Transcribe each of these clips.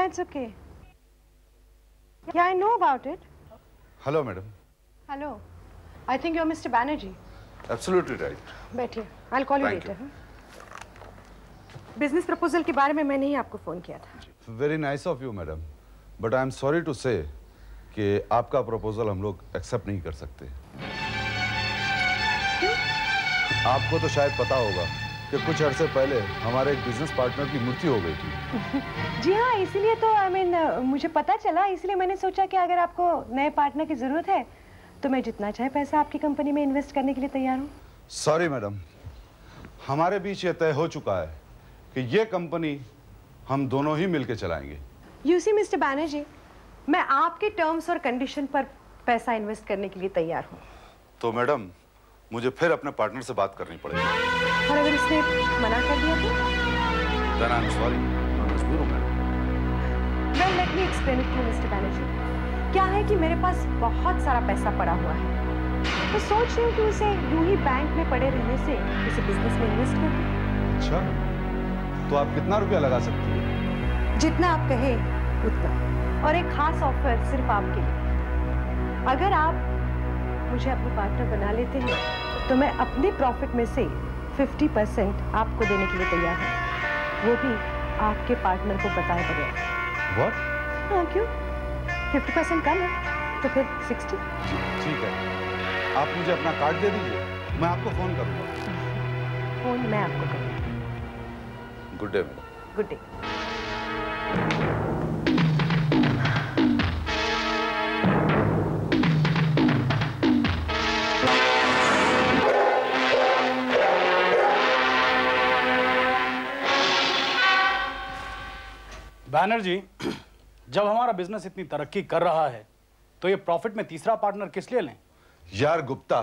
it's okay. Yeah, I know about it. Hello, madam. Hello. I think you're Mr. Banerjee. Absolutely right. बैठिए. I'll call you later. Business proposal के बारे में मैंने ही आपको phone किया था. Very nice of you, madam. But I am sorry to say कि आपका प्रपोजल हम लोग एक्सेप्ट नहीं कर सकते. क्यों? आपको तो शायद पता होगा कि कुछ अरसे पहले हमारे एक बिजनेस पार्टनर की मृत्यु हो गई थी. जी हाँ, इसीलिए तो मुझे पता चला, इसलिए मैंने सोचा कि अगर आपको नए पार्टनर की जरूरत है तो मैं जितना चाहे पैसा आपकी कंपनी में इन्वेस्ट करने के लिए तैयार हूँ. सॉरी मैडम, हमारे बीच ये तय हो चुका है कि ये कंपनी हम दोनों ही मिलकर चलाएंगे. You see, मिस्टर बैनर्जी, मैं आपके टर्म्स और कंडीशन पर पैसा इन्वेस्ट करने के लिए तैयार हूँ. तो मैडम, मुझे फिर अपने पार्टनर से बात करनी पड़ेगी. और अगर उसने मना कर दिया तो? Then I'm sorry, मैं मजबूर हूँ madam. Well, let me explain it to you, mister Banerjee. क्या है कि मेरे पास बहुत सारा पैसा पड़ा हुआ है. तो सोच रही हूँ कि उसे यूं ही बैंक में पड़े रहने से किसी बिजनेस में इन्वेस्ट कर दूँ. अच्छा, तो आप कितना रुपया लगा सकती हैं? जितना आप कहें उतना. और एक खास ऑफर सिर्फ आपके लिए. अगर आप मुझे अपनी पार्टनर बना लेते हैं तो मैं अपने प्रॉफिट में से 50% आपको देने के लिए तैयार हूँ. वो भी आपके पार्टनर को बताए बगैर. What? हाँ, क्यों? 50% कम है तो फिर 60. ठीक है, आप मुझे अपना कार्ड दे दीजिए, मैं आपको फोन करूँगा. फोन मैं आपको करूँगी. Good day madam. Good day. Banerjee, जब हमारा बिजनेस इतनी तरक्की कर रहा है तो ये प्रॉफिट में तीसरा पार्टनर किस लिए लें? यार गुप्ता,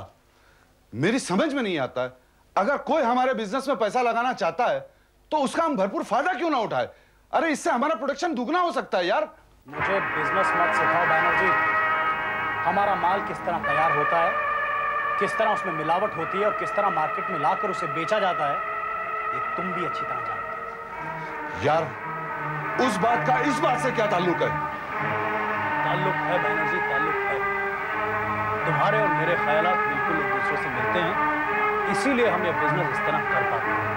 मेरी समझ में नहीं आता है, अगर कोई हमारे बिजनेस में पैसा लगाना चाहता है तो उसका हम भरपूर फायदा क्यों ना उठाए? अरे इससे हमारा प्रोडक्शन दुगना हो सकता है यार. मुझे बिजनेस मत सिखाओ बैनर्जी. हमारा माल किस तरह तैयार होता है, किस तरह उसमें मिलावट होती है और किस तरह मार्केट में लाकर उसे बेचा जाता है, ये तुम भी अच्छी तरह जानते हो. यार, उस बात का इस बात से क्या ताल्लुक है? ताल्लुक है बैनर्जी, ताल्लुक है. तुम्हारे और मेरे ख्यालात बिल्कुल एक दूसरे से मिलते हैं, इसीलिए हम ये बिजनेस इस तरह कर पाते हैं.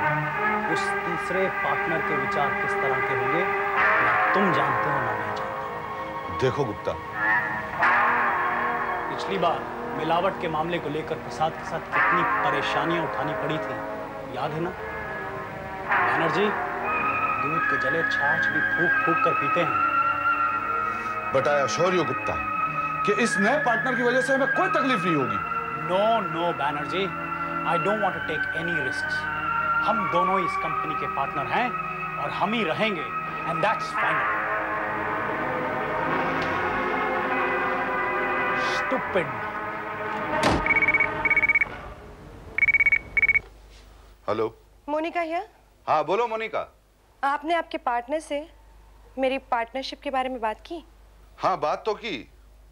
उस तीसरे पार्टनर के विचार किस तरह के होंगे ना तुम जानते हो ना मैं जानता हूं. देखो गुप्ता, पिछली बार मिलावट के मामले को लेकर प्रसाद के साथ कितनी परेशानियां उठानी पड़ी थी, याद है ना? बैनर्जी, दूध के जले छाछ भी फूक फूक कर पीते हैं. But I assure you Gupta कि इस नए पार्टनर की वजह से हमें कोई तकलीफ नहीं होगी. No no Banerjee, I don't want to take any risks. हम दोनों इस कंपनी के पार्टनर हैं और हम ही रहेंगे, and that's final. Stupid. Hello Monica here. हाँ बोलो मोनिका. आपने आपके पार्टनर से मेरी पार्टनरशिप के बारे में बात की? हाँ बात तो की,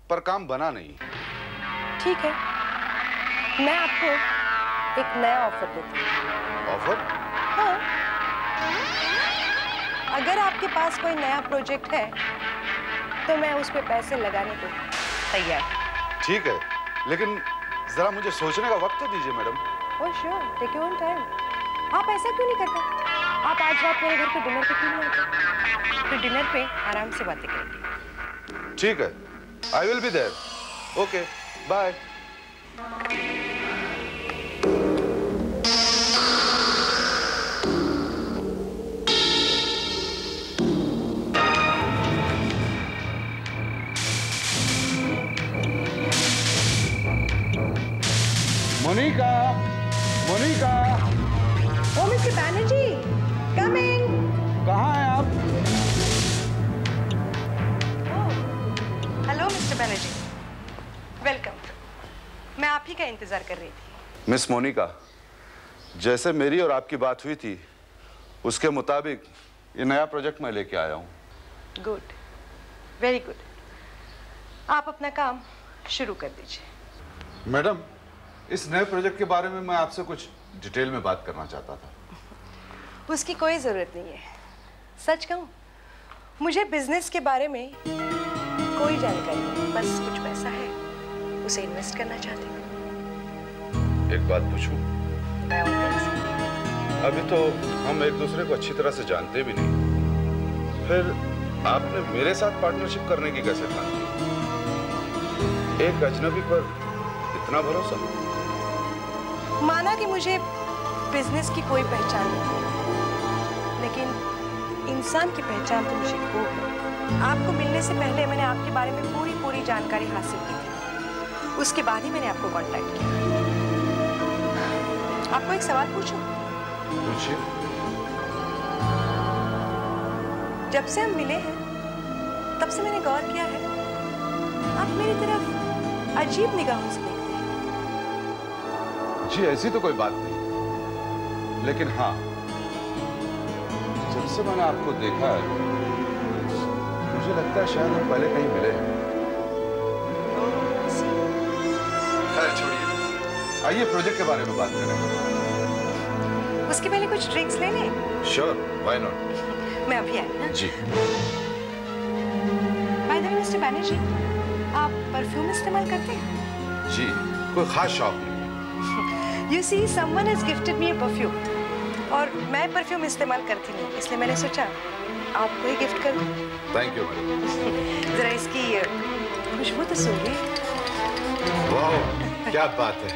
पर काम बना नहीं. ठीक है, मैं आपको एक नया ऑफर देती हूँ. ऑफर? हाँ, अगर आपके पास कोई नया प्रोजेक्ट है तो मैं उस पर पैसे लगाने को तैयार हूँ. ठीक है, लेकिन जरा मुझे सोचने का वक्त तो दीजिए madam. Oh sure, take your own time. आप ऐसा क्यों नहीं करते? आप आज रात मेरे घर पे डिनर पे क्यों नहीं आते? फिर डिनर पे आराम से बातें करेंगे. ठीक है, I will be there. Okay, bye. Monica, Monica. Oh mister Banerjee, coming. कहाँ हैं आप? Hello mister Banerjee, welcome. मैं आप ही का इंतजार कर रही थी. मिस मोनिका, जैसे मेरी और आपकी बात हुई थी उसके मुताबिक ये नया प्रोजेक्ट मैं लेके आया हूँ. Good, very good. आप अपना काम शुरू कर दीजिए. मैडम, इस नए प्रोजेक्ट के बारे में मैं आपसे कुछ डिटेल में बात करना चाहता था. उसकी कोई जरूरत नहीं है. सच कहूं, मुझे बिजनेस के बारे में कोई जानकारी नहीं, बस कुछ पैसा है, उसे इन्वेस्ट करना चाहती हूँ। एक बात पूछूं? अभी तो हम एक दूसरे को अच्छी तरह से जानते भी नहीं, फिर आपने मेरे साथ पार्टनरशिप करने की कैसे ठान ली? एक अजनबी पर इतना भरोसा? माना कि मुझे बिजनेस की कोई पहचान नहीं, लेकिन इंसान की पहचान तो मुझे खूब है। आपको मिलने से पहले मैंने आपके बारे में पूरी जानकारी हासिल की थी, उसके बाद ही मैंने आपको कांटेक्ट किया। आपको एक सवाल पूछूं? पूछिए। जब से हम मिले हैं तब से मैंने गौर किया है, आप मेरी तरफ अजीब निगाहों से देखते हैं। जी ऐसी तो कोई बात नहीं, लेकिन हाँ, जब से मैंने आपको देखा है मुझे लगता है शायद हम पहले कहीं मिले हैं। खैर छोड़िए, आइए प्रोजेक्ट के बारे में बात करें। उसके पहले कुछ ड्रिंक्स ले लें? Sure, why not. मैं अभी आई ना। जी। By the way Mister Banerjee, आप परफ्यूम इस्तेमाल करते हैं? जी, कोई खास शौक नहीं। You see, someone has gifted me a perfume, और मैं परफ्यूम इस्तेमाल करती नहीं, इसलिए मैंने सोचा आपको ही गिफ्ट कर दूं। Thank you madam. जरा इसकी खुशबू तो सूंघिए। वाह, क्या बात है।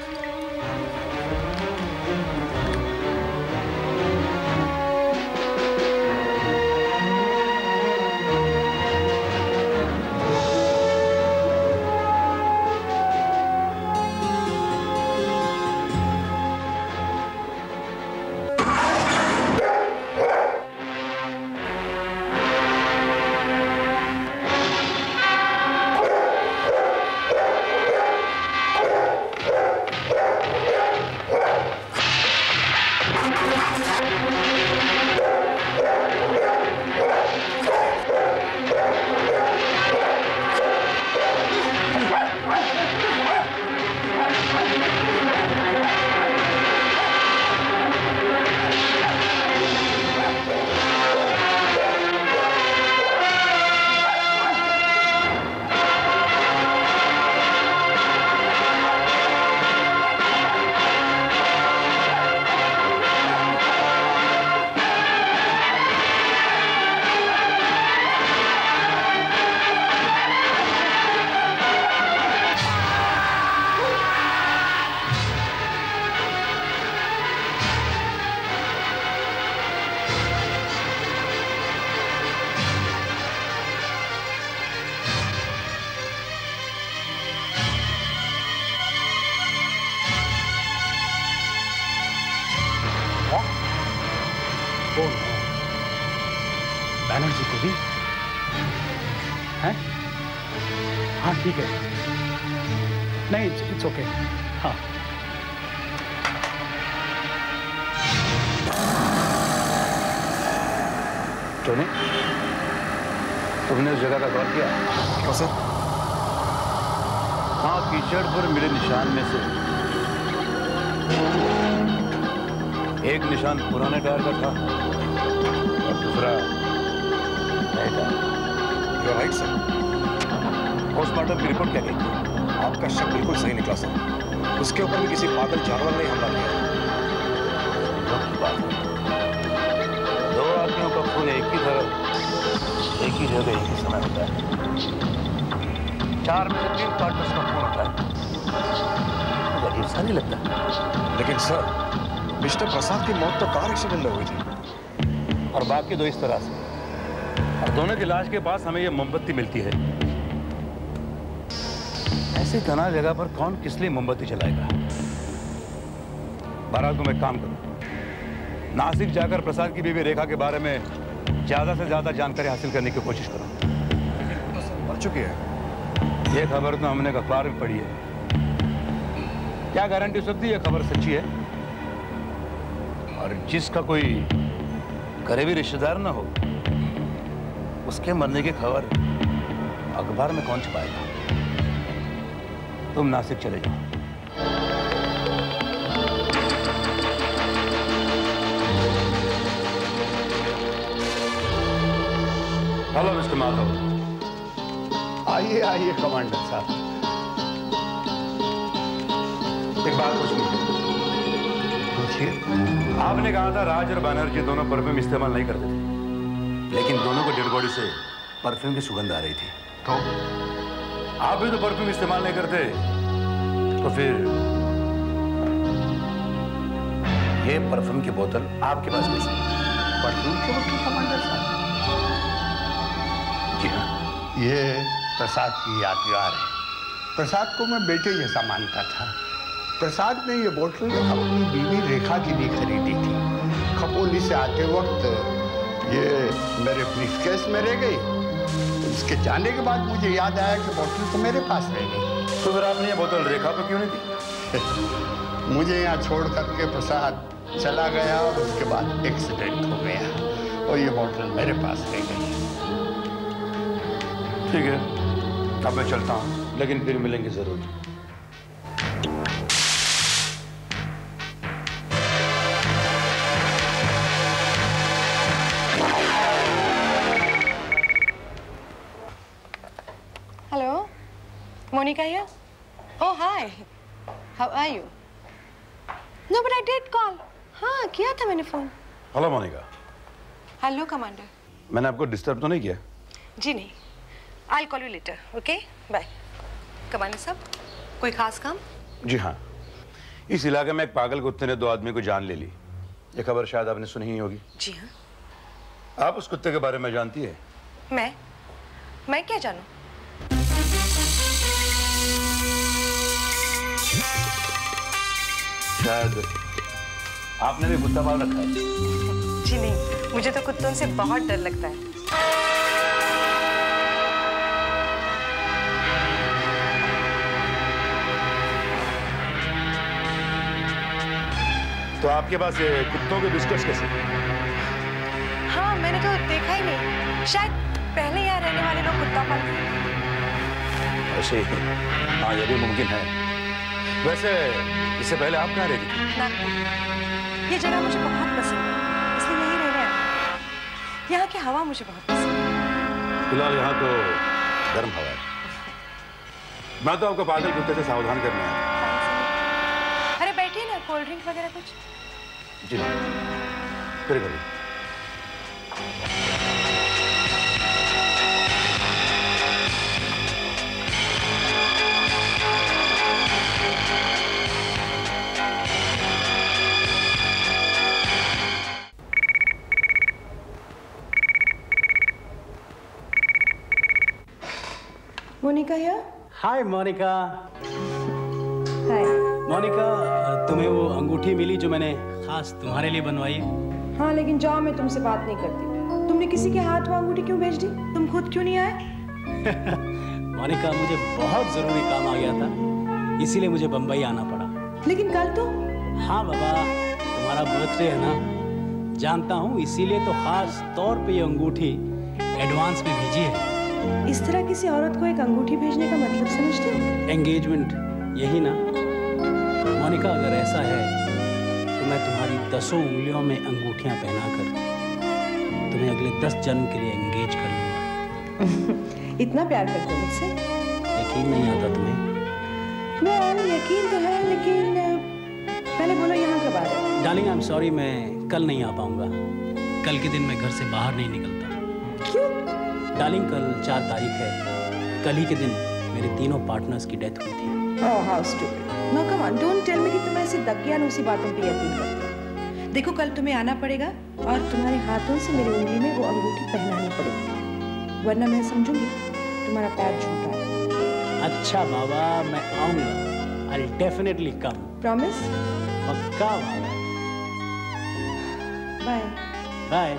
बैनर्जी को भी हैं? हाँ ठीक है, नहीं इट्स ओके। हाँ टोनी, तुमने उस जगह का गौर किया? क्यों सर? हाँ, कीचड़ पर मिले निशान में से एक निशान पुराने टायर का था और दूसरा नए tyre. You right sir. Postmortem की रिपोर्ट क्या कहती है? आपका शक बिल्कुल सही निकला सर। उसके ऊपर भी किसी पागल जानवर ने हमला किया। दो आदमियों का खून एक ही तरफ, एक ही जगह, एक ही समय होता है। 4 में से 3 पार्टनर्स का खून होता है। अजीब सा नहीं लगता? लेकिन सर, मिस्टर प्रसाद की मौत तो कार एक्सीडेंट में हुई थी, और बाकी 2 इस तरह से। और दोनों की लाश के पास हमें यह मोमबत्ती मिलती है। ऐसी तनाव जगह पर कौन किस लिए मोमबत्ती जलाएगा? बहरहाल तुम एक काम करो, नासिक जाकर प्रसाद की बीवी रेखा के बारे में ज्यादा से ज्यादा जानकारी हासिल करने की कोशिश करो। तो सर मर चुकी है। यह खबर तो हमने अखबार में पढ़ी है। क्या गारंटी हो सकती है यह खबर सच्ची है? और जिसका कोई करीबी रिश्तेदार ना हो, उसके मरने की खबर अखबार में कौन छपाएगा? तुम नासिक चले जाओ। Hello mister Madhav. आइए आइए कमांडर साहब। एक बात पूछनी है। पूछिए। आपने कहा था राज और बैनर्जी दोनों परफ्यूम इस्तेमाल नहीं करते थे, लेकिन दोनों को डेड बॉडी से परफ्यूम की सुगंध आ रही थी। तो आप भी तो परफ्यूम इस्तेमाल नहीं करते, तो फिर ये परफ्यूम की बोतल आपके पास कैसे? परफ्यूम की बोतल कमांडर साहब? जी हाँ। ये प्रसाद की यादगार है। प्रसाद को मैं बेटे जैसा मानता था। प्रसाद ने ये बोतल अपनी बीवी रेखा के लिए खरीदी थी। खपोली से आते वक्त ये मेरे ब्रीफकेस में रह गई। उसके जाने के बाद मुझे याद आया कि बोतल तो मेरे पास रह गई। तो फिर आपने ये बोतल रेखा को क्यों नहीं दी? मुझे यहाँ छोड़ करके प्रसाद चला गया और उसके बाद एक्सीडेंट हो गया और ये बोतल मेरे पास रह गई। ठीक है, अब मैं चलता हूँ, लेकिन फिर मिलेंगे जरूर। Hello, Monica here? Oh hi. How are you? No, but I did call. हाँ, किया था मैंने phone. Hello Monica. Hello commander. मैंने आपको डिस्टर्ब तो नहीं किया? जी नहीं। I'll call you later. Okay? Bye. Commander साहब, कोई खास काम? जी हाँ, इस इलाके में एक पागल कुत्ते ने 2 आदमी को जान ले ली। ये खबर शायद आपने सुनी ही होगी। जी हाँ। आप उस कुत्ते के बारे में जानती है? मैं क्या जानूं? शायद आपने भी कुत्ता पाल रखा है। जी नहीं, मुझे तो कुत्तों से बहुत डर लगता है। तो आपके पास ये कुत्तों के बिस्किट्स कैसे? हाँ, मैंने तो देखा ही नहीं। शायद पहले यहाँ रहने वाले लोग कुत्ता पालते हैं। ऐसे ही? हाँ, ये भी मुमकिन है। वैसे इससे पहले आप कहाँ रहती थी? नागपुर। ये जगह मुझे बहुत पसंद है, इसलिए यही रहने आया। यहाँ की हवा मुझे बहुत पसंद है। फिलहाल यहाँ तो गर्म हवा है। मैं तो आपको पागल कुत्ते से सावधान करने आया। अरे बैठिए ना, कोल्ड ड्रिंक वगैरह कुछ। जी फिर करिए। मोनिका here? हाय मोनिका। हाय। मोनिका, तुम्हें वो अंगूठी मिली जो मैंने खास तुम्हारे लिए बनवाई है? हाँ, लेकिन जाओ, मैं तुमसे बात नहीं करती। तुमने किसी के हाथ वो अंगूठी क्यों भेज दी? तुम खुद क्यों नहीं आए? मोनिका, मुझे बहुत जरूरी काम आ गया था, इसीलिए मुझे बंबई आना पड़ा। लेकिन कल तो। हाँ बाबा, तुम्हारा बर्थडे है ना, जानता हूँ, इसीलिए तो खास तौर पे ये अंगूठी एडवांस में भेजी है। इस तरह किसी औरत को एक अंगूठी भेजने का मतलब समझते हो? एंगेजमेंट, यही ना? मोनिका, अगर ऐसा है तो मैं तुम्हारी 10 उंगलियों में अंगूठियां पहनाकर तुम्हें अगले 10 जन्म के लिए एंगेज कर लूंगा। इतना प्यार करते हो मुझसे? यकीन नहीं आता तुम्हें? यकीन तो है, लेकिन पहले बोलो यहाँ कब आ रहे हो? डार्लिंग, आई एम सॉरी, मैं कल नहीं आ पाऊंगा। कल के दिन मैं घर से बाहर नहीं निकलता। क्यों? डार्लिंग, कल 4 तारीख है। कल ही के दिन मेरे तीनों पार्टनर्स की डेथ हुई थी। Oh, how stupid. No come on, don't tell me कि तुम ऐसे दकियानूसी बातों पे यकीन करते हो। देखो, कल तुम्हें आना पड़ेगा और तुम्हारे हाथों से मेरी उंगली में वो अंगूठी पहनानी पड़ेगी, वरना मैं समझूंगी तुम्हारा पैर झूठा है। अच्छा बाबा, मैं आऊंगा। I'll definitely come. प्रॉमिस? पक्का बाबा। बाय। बाय।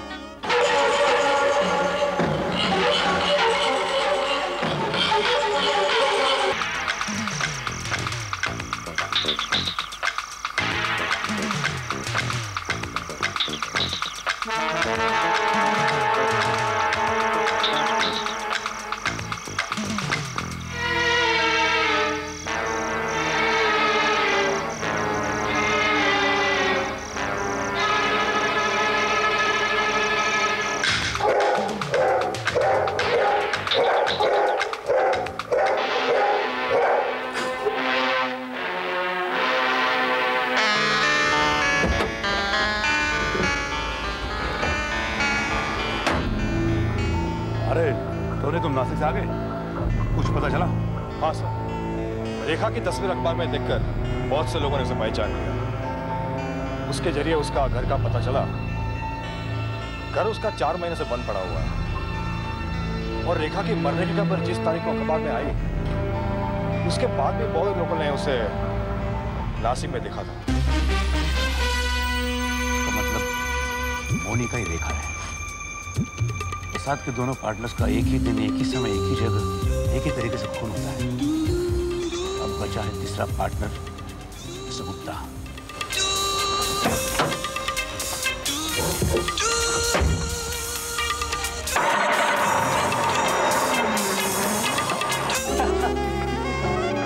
तुम नासिक से आ गए? कुछ पता चला? हाँ सर, रेखा की तस्वीर अखबार में देखकर बहुत से लोगों ने उसे पहचान लिया। उसके जरिए उसका घर का पता चला। घर उसका 4 महीने से बंद पड़ा हुआ है और रेखा की मरने की खबर जिस तारीख को अखबार में आई, उसके बाद भी बहुत लोगों ने उसे नासिक में देखा था। इसका मतलब मोनिका ही रेखा है। प्रसाद के दोनों पार्टनर्स का एक ही दिन, एक ही समय, एक ही जगह, एक ही तरीके से खून होता है। अब बचा है तीसरा पार्टनर, गुप्ता।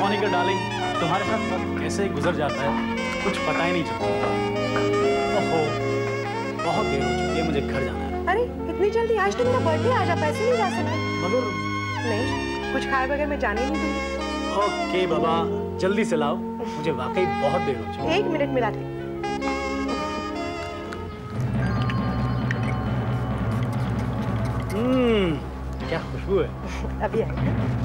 मोनिका डार्लिंग, तुम्हारे साथ वक्त कैसे गुजर जाता है कुछ पता ही नहीं चलता। ओहो, बहुत देर हो चुकी है, मुझे घर जाना है। अरे इतनी जल्दी? आज तो मेरा बर्थडे, आज आप ऐसे नहीं जा सकते। मगर नहीं, कुछ खाए बगैर मैं जाने नहीं दूंगी। ओके बाबा, जल्दी से लाओ, मुझे वाकई बहुत देर हो चुकी है। 1 मिनट में लाती। क्या खुशबू है। अभी आएगा।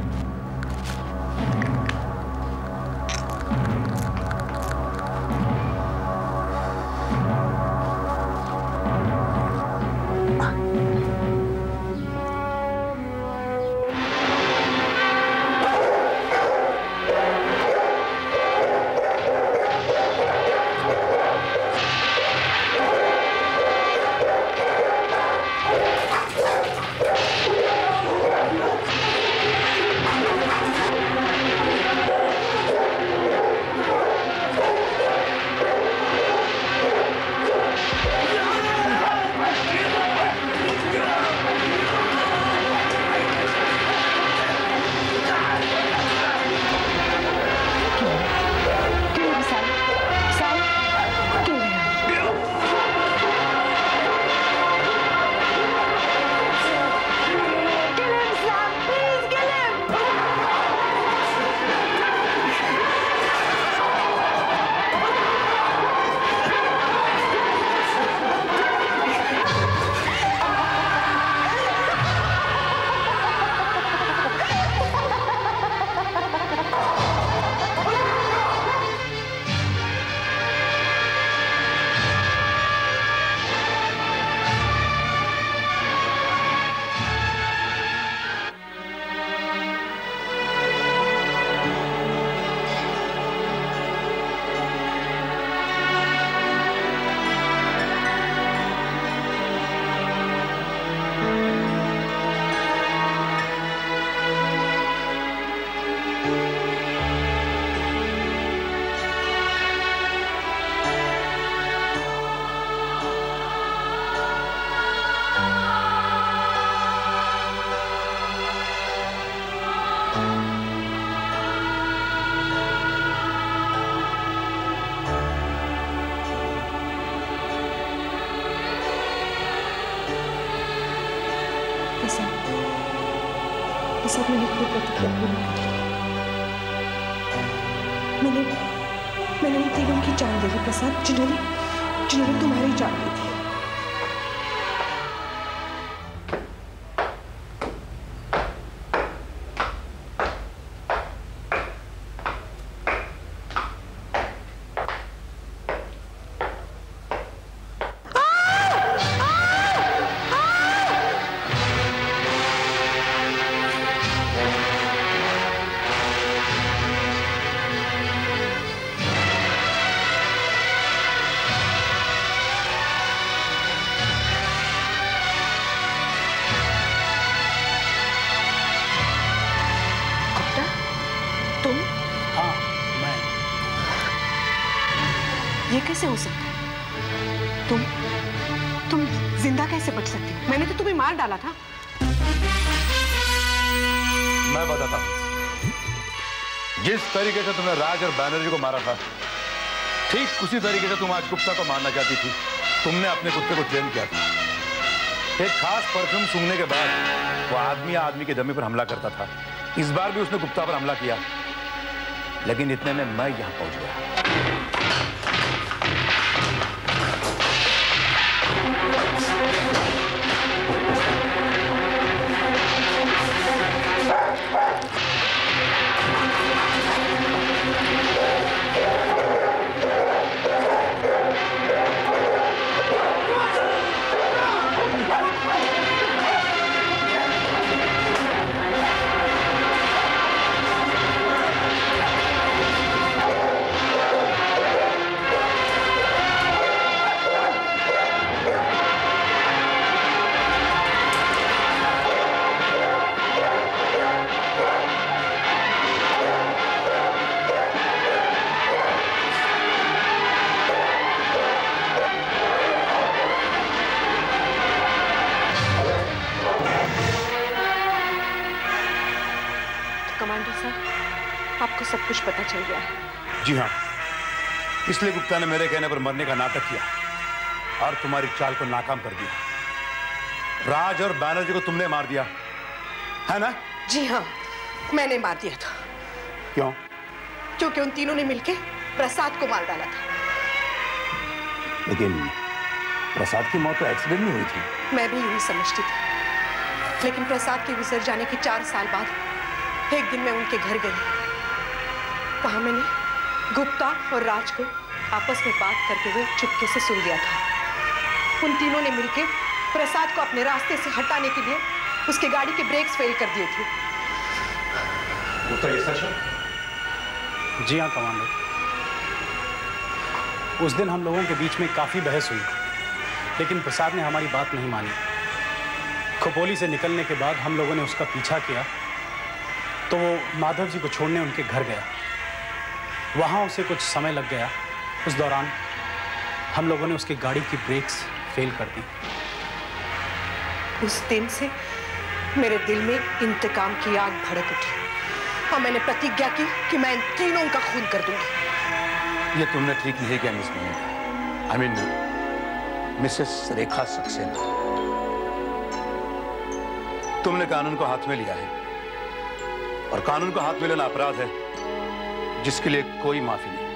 सब मैंने अपनी प्रतिक्रिया पूरी की। मैंने उन तीनों की जान ली थी प्रसाद, जिन्होंने तुम्हारी जान ली थी। ये कैसे हो सकता है? तुम जिंदा कैसे बच सकती हो? मैंने तो तुम्हें मार डाला था। मैं बताता हूं, जिस तरीके से तुमने राज और बैनर्जी को मारा था, ठीक उसी तरीके से तुम आज गुप्ता को मारना चाहती थी। तुमने अपने कुत्ते को ट्रेन किया था। एक खास परफ्यूम सूंघने के बाद वो आदमी या आदमी के जमीन पर हमला करता था। इस बार भी उसने गुप्ता पर हमला किया, लेकिन इतने में मैं यहां पहुंच गया। सब कुछ पता चल गया है। जी हाँ, इसलिए गुप्ता ने मेरे कहने पर मरने का नाटक किया और तुम्हारी चाल को नाकाम कर दिया। राज और बैनर्जी को तुमने मार दिया है ना? जी हाँ, मैंने मार दिया था। क्यों? क्योंकि उन तीनों ने मिलकर प्रसाद को मार डाला था। लेकिन प्रसाद की मौत तो एक्सीडेंट में हुई थी। मैं भी यही समझती थी, लेकिन प्रसाद के गुजर जाने के 4 साल बाद एक दिन मैं उनके घर गई। वहां मैंने गुप्ता और राज को आपस में बात करते हुए चुपके से सुन लिया था। उन तीनों ने मिलकर प्रसाद को अपने रास्ते से हटाने के लिए उसके गाड़ी के ब्रेक्स फेल कर दिए थे। गुप्ता, ये सच है? जी हाँ कमांडर, उस दिन हम लोगों के बीच में काफी बहस हुई, लेकिन प्रसाद ने हमारी बात नहीं मानी। खोपोली से निकलने के बाद हम लोगों ने उसका पीछा किया तो वो माधव जी को छोड़ने उनके घर गया। वहां उसे कुछ समय लग गया। उस दौरान हम लोगों ने उसकी गाड़ी की ब्रेक्स फेल कर दी। उस दिन से मेरे दिल में इंतकाम की आग भड़क उठी और मैंने प्रतिज्ञा की कि मैं इन तीनों का खून कर दूंगी। ये तुमने ठीक नहीं किया Miss Meena. I mean Mrs Rekha Saxena. तुमने कानून को हाथ में लिया है और कानून को हाथ में लेना अपराध है जिसके लिए कोई माफी नहीं।